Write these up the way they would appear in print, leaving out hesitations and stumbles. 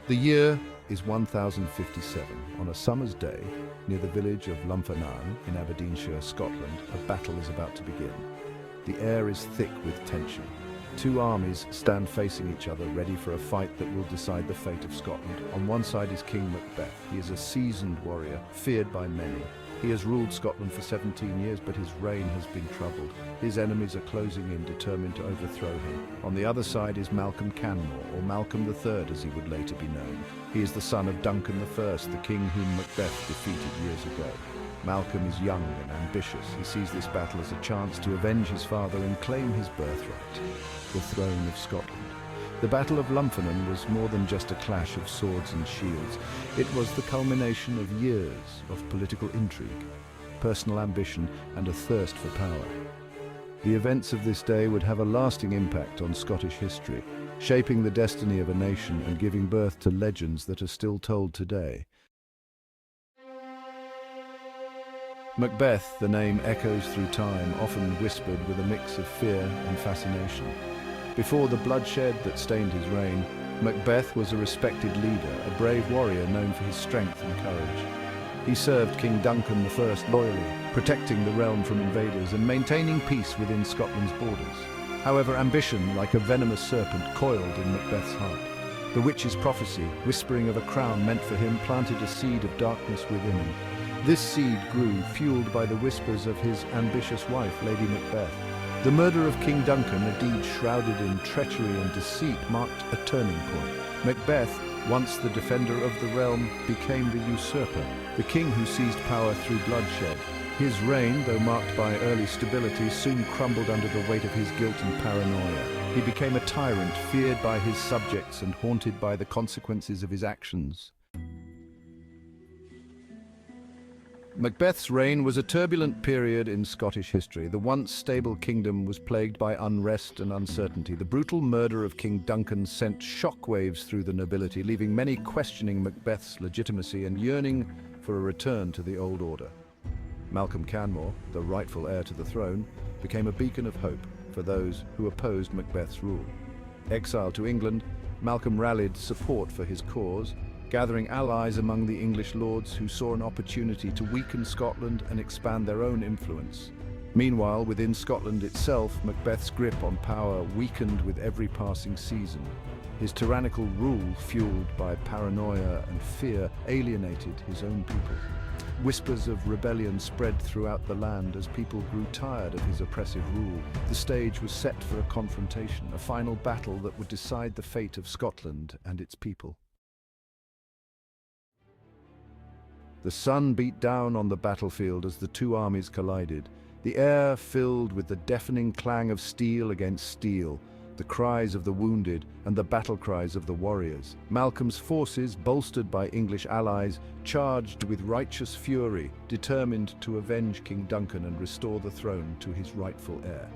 The year is 1057. On a summer's day, near the village of Lumphanan in Aberdeenshire, Scotland, a battle is about to begin. The air is thick with tension. Two armies stand facing each other, ready for a fight that will decide the fate of Scotland. On one side is King Macbeth. He is a seasoned warrior, feared by many. He has ruled Scotland for 17 years, but his reign has been troubled. His enemies are closing in, determined to overthrow him. On the other side is Malcolm Canmore, or Malcolm III as he would later be known. He is the son of Duncan I, the king whom Macbeth defeated years ago. Malcolm is young and ambitious. He sees this battle as a chance to avenge his father and claim his birthright, the throne of Scotland. The Battle of Lumphanan was more than just a clash of swords and shields. It was the culmination of years of political intrigue, personal ambition, and a thirst for power. The events of this day would have a lasting impact on Scottish history, shaping the destiny of a nation and giving birth to legends that are still told today. Macbeth, the name echoes through time, often whispered with a mix of fear and fascination. Before the bloodshed that stained his reign, Macbeth was a respected leader, a brave warrior known for his strength and courage. He served King Duncan I loyally, protecting the realm from invaders and maintaining peace within Scotland's borders. However, ambition, like a venomous serpent, coiled in Macbeth's heart. The witch's prophecy, whispering of a crown meant for him, planted a seed of darkness within him. This seed grew, fueled by the whispers of his ambitious wife, Lady Macbeth. The murder of King Duncan, a deed shrouded in treachery and deceit, marked a turning point. Macbeth, once the defender of the realm, became the usurper, the king who seized power through bloodshed. His reign, though marked by early stability, soon crumbled under the weight of his guilt and paranoia. He became a tyrant, feared by his subjects and haunted by the consequences of his actions. Macbeth's reign was a turbulent period in Scottish history. The once stable kingdom was plagued by unrest and uncertainty. The brutal murder of King Duncan sent shockwaves through the nobility, leaving many questioning Macbeth's legitimacy and yearning for a return to the old order. Malcolm Canmore, the rightful heir to the throne, became a beacon of hope for those who opposed Macbeth's rule. Exiled to England, Malcolm rallied support for his cause, gathering allies among the English lords who saw an opportunity to weaken Scotland and expand their own influence. Meanwhile, within Scotland itself, Macbeth's grip on power weakened with every passing season. His tyrannical rule, fueled by paranoia and fear, alienated his own people. Whispers of rebellion spread throughout the land as people grew tired of his oppressive rule. The stage was set for a confrontation, a final battle that would decide the fate of Scotland and its people. The sun beat down on the battlefield as the two armies collided, the air filled with the deafening clang of steel against steel, the cries of the wounded and the battle cries of the warriors. Malcolm's forces, bolstered by English allies, charged with righteous fury, determined to avenge King Duncan and restore the throne to his rightful heir.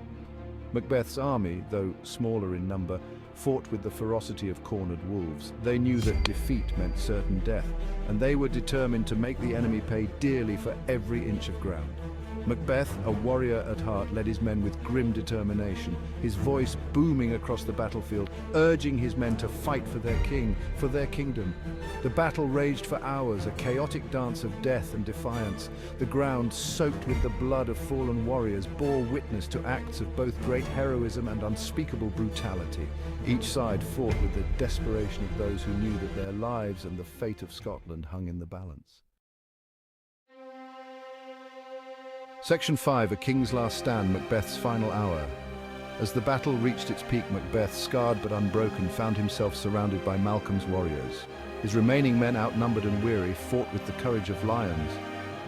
Macbeth's army, though smaller in number, fought with the ferocity of cornered wolves. They knew that defeat meant certain death, and they were determined to make the enemy pay dearly for every inch of ground. Macbeth, a warrior at heart, led his men with grim determination, his voice booming across the battlefield, urging his men to fight for their king, for their kingdom. The battle raged for hours, a chaotic dance of death and defiance. The ground, soaked with the blood of fallen warriors, bore witness to acts of both great heroism and unspeakable brutality. Each side fought with the desperation of those who knew that their lives and the fate of Scotland hung in the balance. Section 5, A King's Last Stand, Macbeth's Final Hour. As the battle reached its peak, Macbeth, scarred but unbroken, found himself surrounded by Malcolm's warriors. His remaining men, outnumbered and weary, fought with the courage of lions,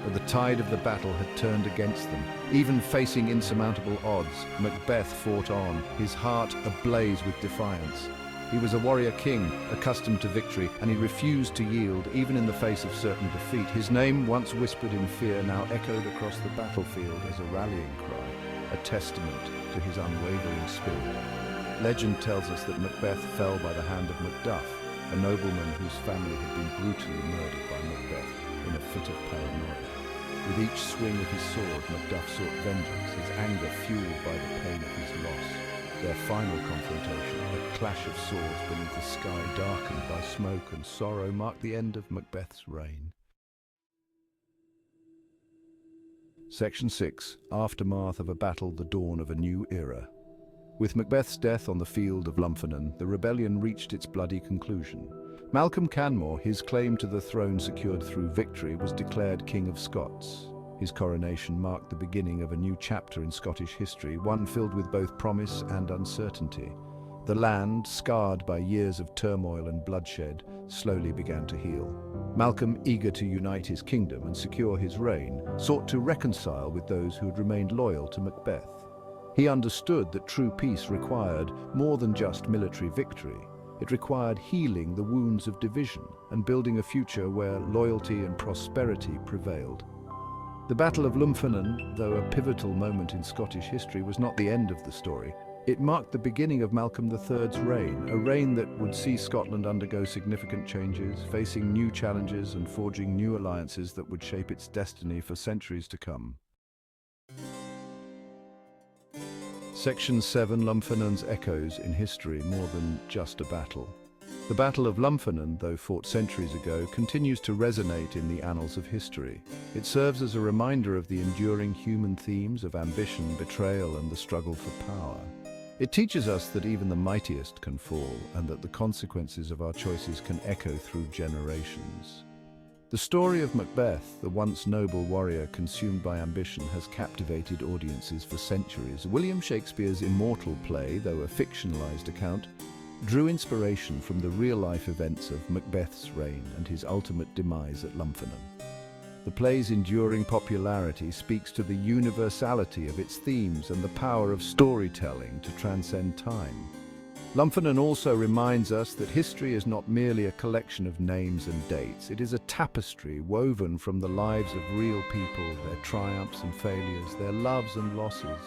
but the tide of the battle had turned against them. Even facing insurmountable odds, Macbeth fought on, his heart ablaze with defiance. He was a warrior king, accustomed to victory, and he refused to yield, even in the face of certain defeat. His name, once whispered in fear, now echoed across the battlefield as a rallying cry, a testament to his unwavering spirit. Legend tells us that Macbeth fell by the hand of Macduff, a nobleman whose family had been brutally murdered by Macbeth in a fit of paranoia. With each swing of his sword, Macduff sought vengeance, his anger fueled by the pain of his loss. Their final confrontation, a clash of swords beneath a sky darkened by smoke and sorrow, marked the end of Macbeth's reign. Section 6. Aftermath of a battle, the dawn of a new era. With Macbeth's death on the field of Lumphanan, the rebellion reached its bloody conclusion. Malcolm Canmore, his claim to the throne secured through victory, was declared King of Scots. His coronation marked the beginning of a new chapter in Scottish history, one filled with both promise and uncertainty. The land, scarred by years of turmoil and bloodshed, slowly began to heal. Malcolm, eager to unite his kingdom and secure his reign, sought to reconcile with those who had remained loyal to Macbeth. He understood that true peace required more than just military victory. It required healing the wounds of division and building a future where loyalty and prosperity prevailed. The Battle of Lumphanan, though a pivotal moment in Scottish history, was not the end of the story. It marked the beginning of Malcolm III's reign, a reign that would see Scotland undergo significant changes, facing new challenges and forging new alliances that would shape its destiny for centuries to come. Section 7. Lumphanan's echoes in history, more than just a battle. The Battle of Lumphanan, though fought centuries ago, continues to resonate in the annals of history. It serves as a reminder of the enduring human themes of ambition, betrayal, and the struggle for power. It teaches us that even the mightiest can fall, and that the consequences of our choices can echo through generations. The story of Macbeth, the once noble warrior consumed by ambition, has captivated audiences for centuries. William Shakespeare's immortal play, though a fictionalized account, drew inspiration from the real-life events of Macbeth's reign and his ultimate demise at Lumphanan. The play's enduring popularity speaks to the universality of its themes and the power of storytelling to transcend time. Lumphanan also reminds us that history is not merely a collection of names and dates. It is a tapestry woven from the lives of real people, their triumphs and failures, their loves and losses.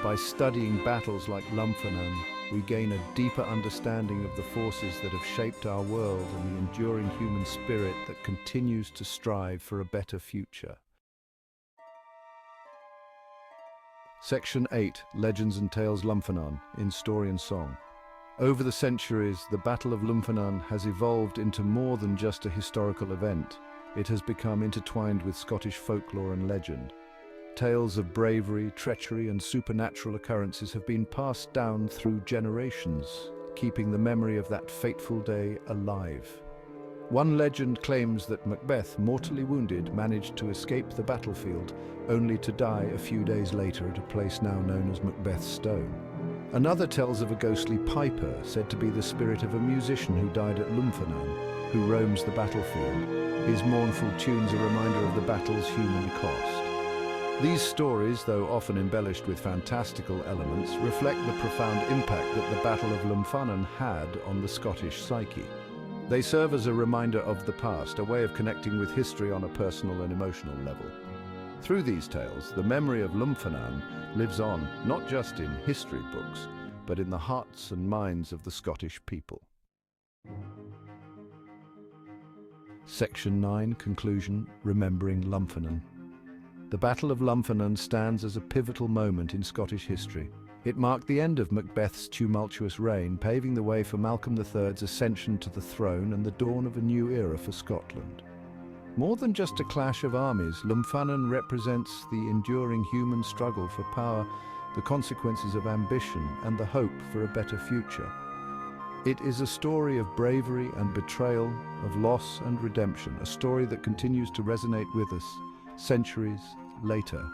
By studying battles like Lumphanan, we gain a deeper understanding of the forces that have shaped our world and the enduring human spirit that continues to strive for a better future. Section 8. Legends and Tales Lumphanan, in Story and Song. Over the centuries, the Battle of Lumphanan has evolved into more than just a historical event. It has become intertwined with Scottish folklore and legend. Tales of bravery, treachery, and supernatural occurrences have been passed down through generations, keeping the memory of that fateful day alive. One legend claims that Macbeth, mortally wounded, managed to escape the battlefield, only to die a few days later at a place now known as Macbeth's Stone. Another tells of a ghostly piper, said to be the spirit of a musician who died at Lumphanan, who roams the battlefield. His mournful tunes a reminder of the battle's human cost. These stories, though often embellished with fantastical elements, reflect the profound impact that the Battle of Lumphanan had on the Scottish psyche. They serve as a reminder of the past, a way of connecting with history on a personal and emotional level. Through these tales, the memory of Lumphanan lives on, not just in history books, but in the hearts and minds of the Scottish people. Section 9. Conclusion. Remembering Lumphanan. The Battle of Lumphanan stands as a pivotal moment in Scottish history. It marked the end of Macbeth's tumultuous reign, paving the way for Malcolm III's ascension to the throne and the dawn of a new era for Scotland. More than just a clash of armies, Lumphanan represents the enduring human struggle for power, the consequences of ambition, and the hope for a better future. It is a story of bravery and betrayal, of loss and redemption, a story that continues to resonate with us centuries later.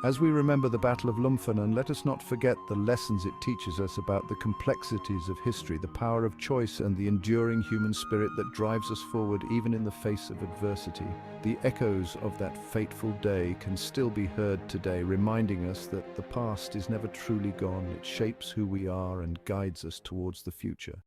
As we remember the Battle of Lumphanan, let us not forget the lessons it teaches us about the complexities of history, the power of choice, and the enduring human spirit that drives us forward even in the face of adversity. The echoes of that fateful day can still be heard today, reminding us that the past is never truly gone. It shapes who we are and guides us towards the future.